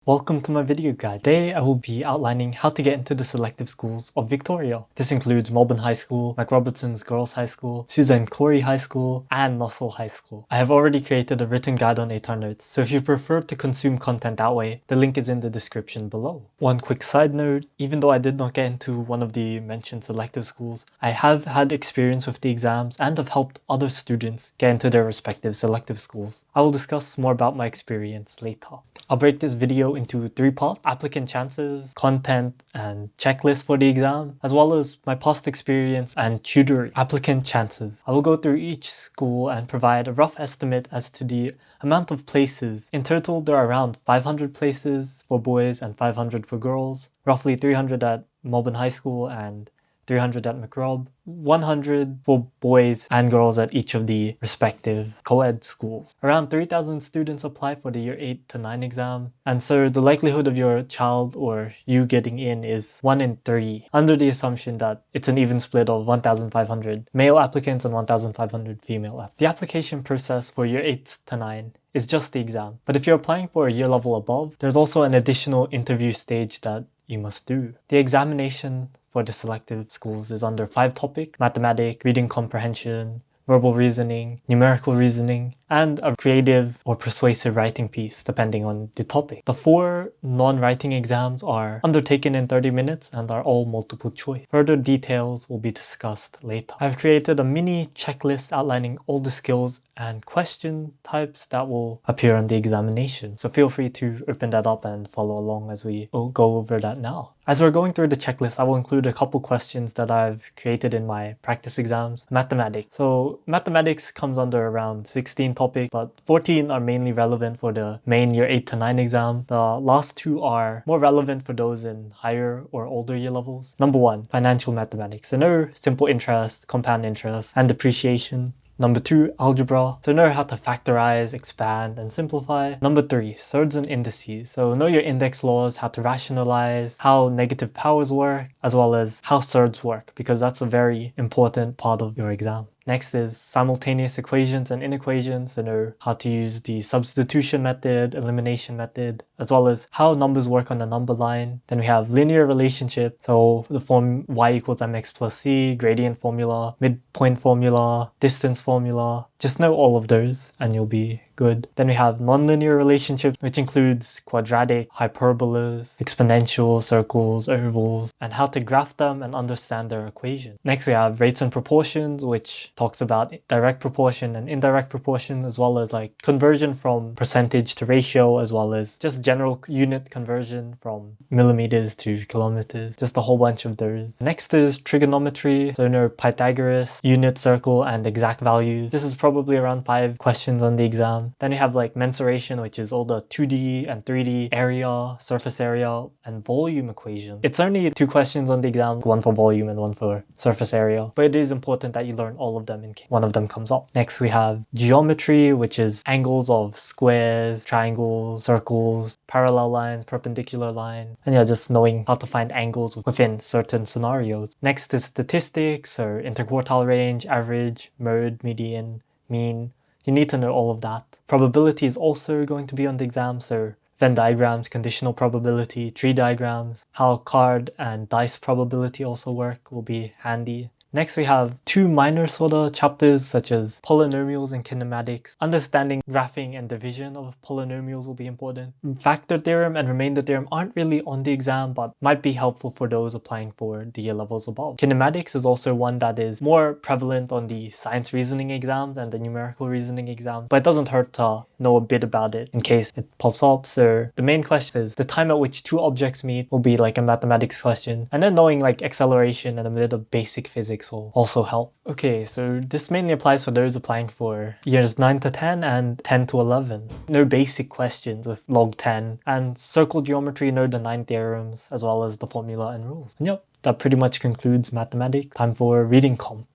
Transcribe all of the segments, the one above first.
Welcome to my video guide. Today I will be outlining how to get into the selective schools of Victoria. This includes Melbourne High School, MacRobertson's Girls High School, Suzanne Corey High School, and Nossal High School. I have already created a written guide on ATAR notes, so if you prefer to consume content that way, the link is in the description below. One quick side note, even though I did not get into one of the mentioned selective schools, I have had experience with the exams and have helped other students get into their respective selective schools. I will discuss more about my experience later. I'll break this video into 3 parts: applicant chances, content, and checklist for the exam, as well as my past experience and tutoring. Applicant chances. I will go through each school and provide a rough estimate as to the amount of places. In total, there are around 500 places for boys and 500 for girls, roughly 300 at Melbourne High School and 300 at MacRob, 100 for boys and girls at each of the respective co-ed schools. Around 3,000 students apply for the year 8 to 9 exam, and so the likelihood of your child or you getting in is 1 in 3, under the assumption that it's an even split of 1,500 male applicants and 1,500 female applicants. The application process for year 8 to 9 is just the exam, but if you're applying for a year level above, there's also an additional interview stage that you must do. The examination for the selective schools is under 5 topics: mathematics, reading comprehension, verbal reasoning, numerical reasoning, and a creative or persuasive writing piece, depending on the topic. The 4 non-writing exams are undertaken in 30 minutes and are all multiple choice. Further details will be discussed later. I've created a mini checklist outlining all the skills and question types that will appear on the examination. So feel free to open that up and follow along as we go over that now. As we're going through the checklist, I will include a couple questions that I've created in my practice exams. Mathematics. So mathematics comes under around 16 topics, but 14 are mainly relevant for the main year 8 to 9 exam. The last 2 are more relevant for those in higher or older year levels. Number 1, financial mathematics. So know simple interest, compound interest, and depreciation. Number 2, algebra. So know how to factorize, expand, and simplify. Number 3, surds and indices. So know your index laws, how to rationalize, how negative powers work, as well as how surds work, because that's a very important part of your exam. Next is simultaneous equations and inequations, so know how to use the substitution method, elimination method, as well as how numbers work on a number line. Then we have linear relationship, so the form y equals mx plus c, gradient formula, midpoint formula, distance formula. Just know all of those and you'll be good. Then we have nonlinear relationships, which includes quadratic, hyperbolas, exponentials, circles, ovals, and how to graph them and understand their equation. Next we have rates and proportions, which talks about direct proportion and indirect proportion, as well as like conversion from percentage to ratio, as well as just general unit conversion from millimeters to kilometers. Just a whole bunch of those. Next is trigonometry, so know Pythagoras, unit, circle, and exact values. This is probably around 5 questions on the exam. Then you have like mensuration, which is all the 2D and 3D area, surface area, and volume equation. It's only 2 questions on the exam, 1 for volume and 1 for surface area, but it is important that you learn all of them in case one of them comes up. Next we have geometry, which is angles of squares, triangles, circles, parallel lines, perpendicular lines, and yeah, just knowing how to find angles within certain scenarios. Next is statistics, or interquartile range, average, mode, median, mean. You need to know all of that. Probability is also going to be on the exam, so Venn diagrams, conditional probability, tree diagrams, how card and dice probability also work will be handy. Next we have 2 minor sort of chapters, such as polynomials and kinematics. Understanding graphing and division of polynomials will be important. Factor theorem and remainder theorem aren't really on the exam, but might be helpful for those applying for the year levels above. Kinematics is also one that is more prevalent on the science reasoning exams and the numerical reasoning exams, but it doesn't hurt to know a bit about it in case it pops up. So the main question is the time at which 2 objects meet will be like a mathematics question, and then knowing like acceleration and a bit of basic physics will also help. Okay, so this mainly applies for those applying for years 9 to 10 and 10 to 11. No basic questions with log 10, and circle geometry, know the 9 theorems as well as the formula and rules. And yep, that pretty much concludes mathematics. Time for reading comp.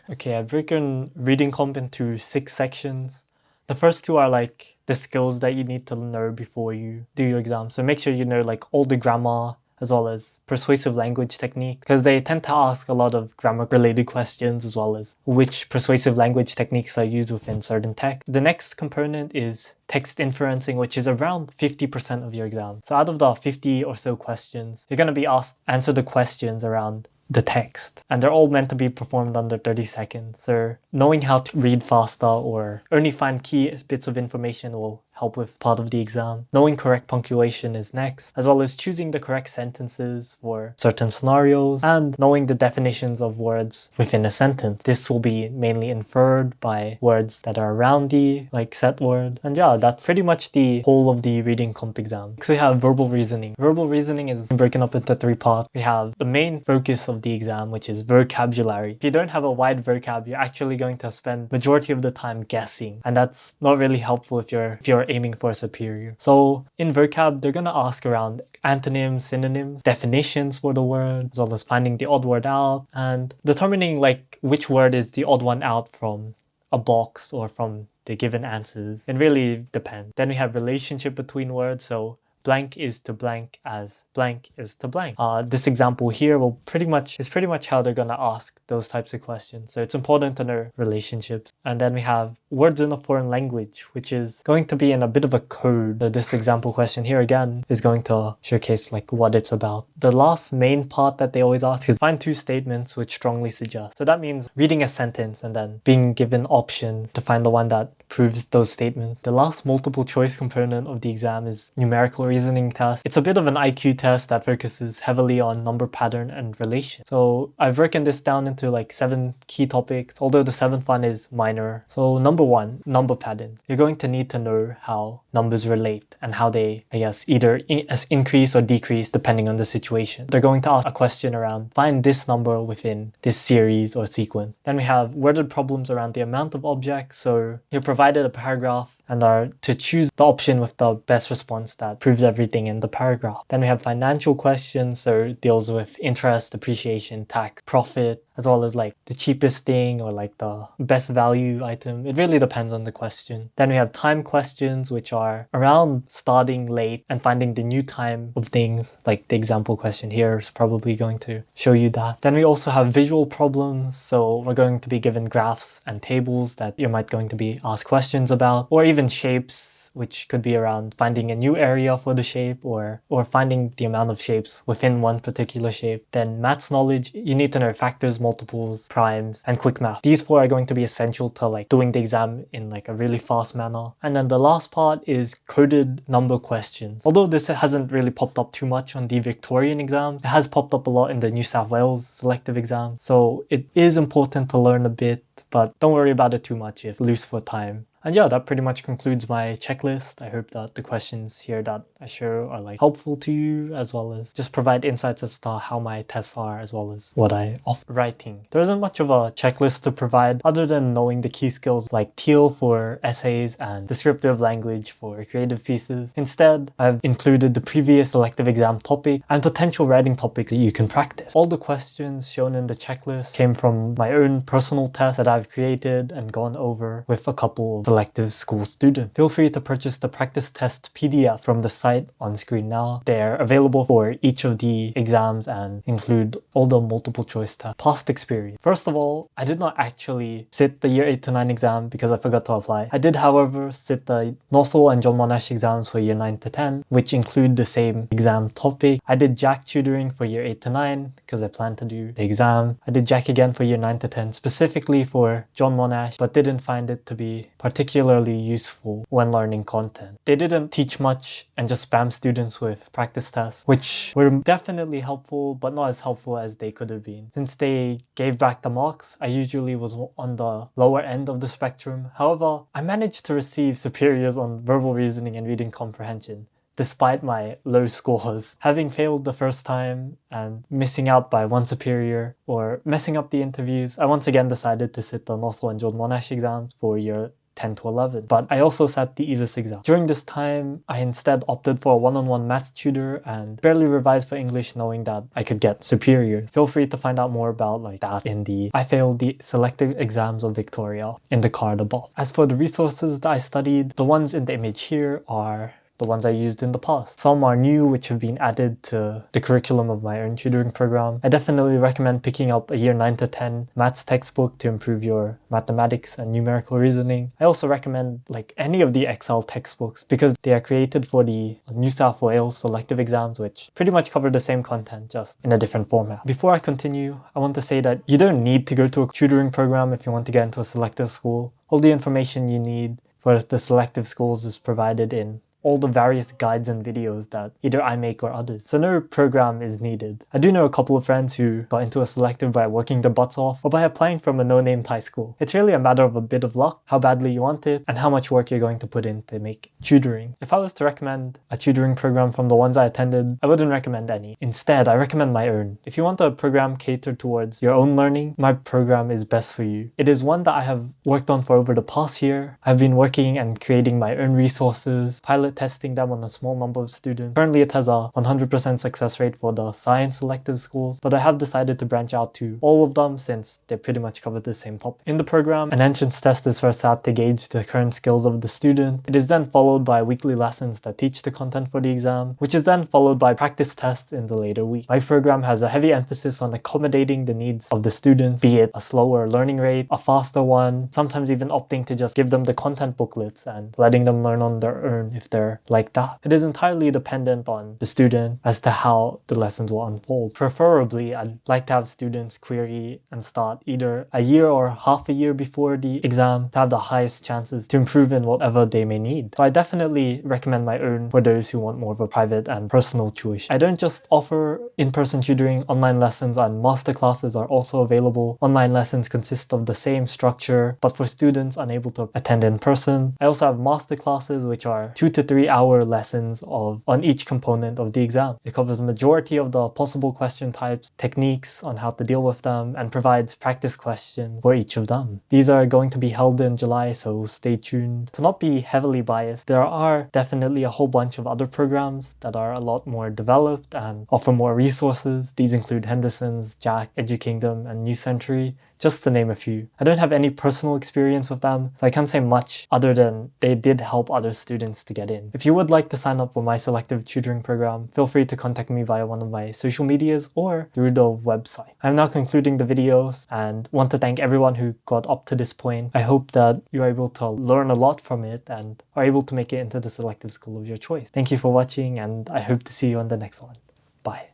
Okay, I've broken reading comp into 6 sections. The first 2 are like the skills that you need to know before you do your exam. So make sure you know like all the grammar, as well as persuasive language techniques, because they tend to ask a lot of grammar-related questions, as well as which persuasive language techniques are used within certain text. The next component is text inferencing, which is around 50% of your exam. So out of the 50 or so questions, you're going to be asked to answer the questions around the text, and they're all meant to be performed under 30 seconds. So knowing how to read faster or only find key bits of information will help with part of the exam. Knowing correct punctuation is next, as well as choosing the correct sentences for certain scenarios and knowing the definitions of words within a sentence. This will be mainly inferred by words that are around the set word. And yeah, that's pretty much the whole of the reading comp exam. Next we have verbal reasoning. Verbal reasoning is broken up into 3 parts. We have the main focus of the exam, which is vocabulary. If you don't have a wide vocab, you're actually going to spend majority of the time guessing, and that's not really helpful if you're aiming for a superior. So in vocab, they're going to ask around antonyms, synonyms, definitions for the word, as well as finding the odd word out and determining which word is the odd one out from a box or from the given answers. It really depends. Then we have relationship between words. So blank is to blank as blank is to blank. This example here is pretty much how they're gonna ask those types of questions. So it's important to know relationships. And then we have words in a foreign language, which is going to be in a bit of a code. So this example question here again is going to showcase what it's about. The last main part that they always ask is find 2 statements which strongly suggest. So that means reading a sentence and then being given options to find the one that proves those statements. The last multiple choice component of the exam is numerical reasoning test. It's a bit of an IQ test that focuses heavily on number pattern and relation. So I've broken this down into 7 key topics, although the 7th one is minor. So number 1, number patterns. You're going to need to know how numbers relate and how they, either increase or decrease depending on the situation. They're going to ask a question around find this number within this series or sequence. Then we have worded problems around the amount of objects. So you're provided a paragraph and are to choose the option with the best response that proves everything in the paragraph. Then we have financial questions, so it deals with interest, depreciation, tax, profit, as well as the cheapest thing or the best value item. It really depends on the question. Then we have time questions, which are around starting late and finding the new time of things. The example question here is probably going to show you that. Then we also have visual problems. So we're going to be given graphs and tables that you might going to be asked questions about, or even shapes, which could be around finding a new area for the shape or finding the amount of shapes within one particular shape. Then maths knowledge, you need to know factors, multiples, primes, and quick math. These 4 are going to be essential to doing the exam in a really fast manner. And then the last part is coded number questions. Although this hasn't really popped up too much on the Victorian exams, it has popped up a lot in the New South Wales selective exam. So it is important to learn a bit, but don't worry about it too much if loose for time. And yeah, that pretty much concludes my checklist. I hope that the questions here that I show are helpful to you, as well as just provide insights as to how my tests are, as well as what I offer. Writing. There isn't much of a checklist to provide other than knowing the key skills like TEAL for essays and descriptive language for creative pieces. Instead, I've included the previous selective exam topic and potential writing topics that you can practice. All the questions shown in the checklist came from my own personal test that I've created and gone over with a couple of selective school students. Feel free to purchase the practice test PDF from the site on screen now. They're available for each of the exams and include all the multiple choice tests. Past experience. First of all, I did not actually sit the year 8 to 9 exam because I forgot to apply. I did, however, sit the Nossal and John Monash exams for year 9 to 10, which include the same exam topic. I did JAC tutoring for year 8 to 9 because I planned to do the exam. I did JAC again for year 9 to 10 specifically for John Monash, but didn't find it to be particularly useful when learning content. They didn't teach much and just spam students with practice tests, which were definitely helpful, but not as helpful as they could have been. Since they gave back the marks, I usually was on the lower end of the spectrum. However, I managed to receive superiors on verbal reasoning and reading comprehension, despite my low scores. Having failed the first time and missing out by 1 superior or messing up the interviews, I once again decided to sit the Nossal and John Monash exams for year 10 to 11, but I also sat the EVIS exam. During this time, I instead opted for a one-on-one maths tutor and barely revised for English, knowing that I could get superior. Feel free to find out more about that in the I failed the selective exams of Victoria in the card above. As for the resources that I studied, the ones in the image here are the ones I used in the past. Some are new, which have been added to the curriculum of my own tutoring program. I definitely recommend picking up a year 9 to 10 maths textbook to improve your mathematics and numerical reasoning. I also recommend like any of the Excel textbooks because they are created for the New South Wales selective exams, which pretty much cover the same content, just in a different format. Before I continue, I want to say that you don't need to go to a tutoring program if you want to get into a selective school. All the information you need for the selective schools is provided in all the various guides and videos that either I make or others. So no program is needed. I do know a couple of friends who got into a selective by working their butts off or by applying from a no-name Thai school. It's really a matter of a bit of luck, how badly you want it, and how much work you're going to put in to make tutoring. If I was to recommend a tutoring program from the ones I attended, I wouldn't recommend any. Instead, I recommend my own. If you want a program catered towards your own learning, my program is best for you. It is one that I have worked on for over the past year. I've been working and creating my own resources, pilot testing them on a small number of students. Currently it has a 100% success rate for the science selective schools, but I have decided to branch out to all of them since they pretty much cover the same topic. In the program, an entrance test is first had to gauge the current skills of the student. It is then followed by weekly lessons that teach the content for the exam, which is then followed by practice tests in the later week. My program has a heavy emphasis on accommodating the needs of the students, be it a slower learning rate, a faster one, sometimes even opting to just give them the content booklets and letting them learn on their own if they're like that. It is entirely dependent on the student as to how the lessons will unfold. Preferably, I'd like to have students query and start either a year or half a year before the exam to have the highest chances to improve in whatever they may need. So I definitely recommend my own for those who want more of a private and personal tuition. I don't just offer in-person tutoring, online lessons and masterclasses are also available. Online lessons consist of the same structure, but for students unable to attend in person. I also have masterclasses, which are 2 to 3 hour lessons on each component of the exam. It covers the majority of the possible question types, techniques on how to deal with them, and provides practice questions for each of them. These are going to be held in July, so stay tuned. To not be heavily biased, there are definitely a whole bunch of other programs that are a lot more developed and offer more resources. These include Henderson's, Jack, EduKingdom, and New Century, just to name a few. I don't have any personal experience with them, so I can't say much other than they did help other students to get in. If you would like to sign up for my selective tutoring program, feel free to contact me via one of my social medias or through the website. I'm now concluding the videos and want to thank everyone who got up to this point. I hope that you're able to learn a lot from it and are able to make it into the selective school of your choice. Thank you for watching and I hope to see you on the next one. Bye.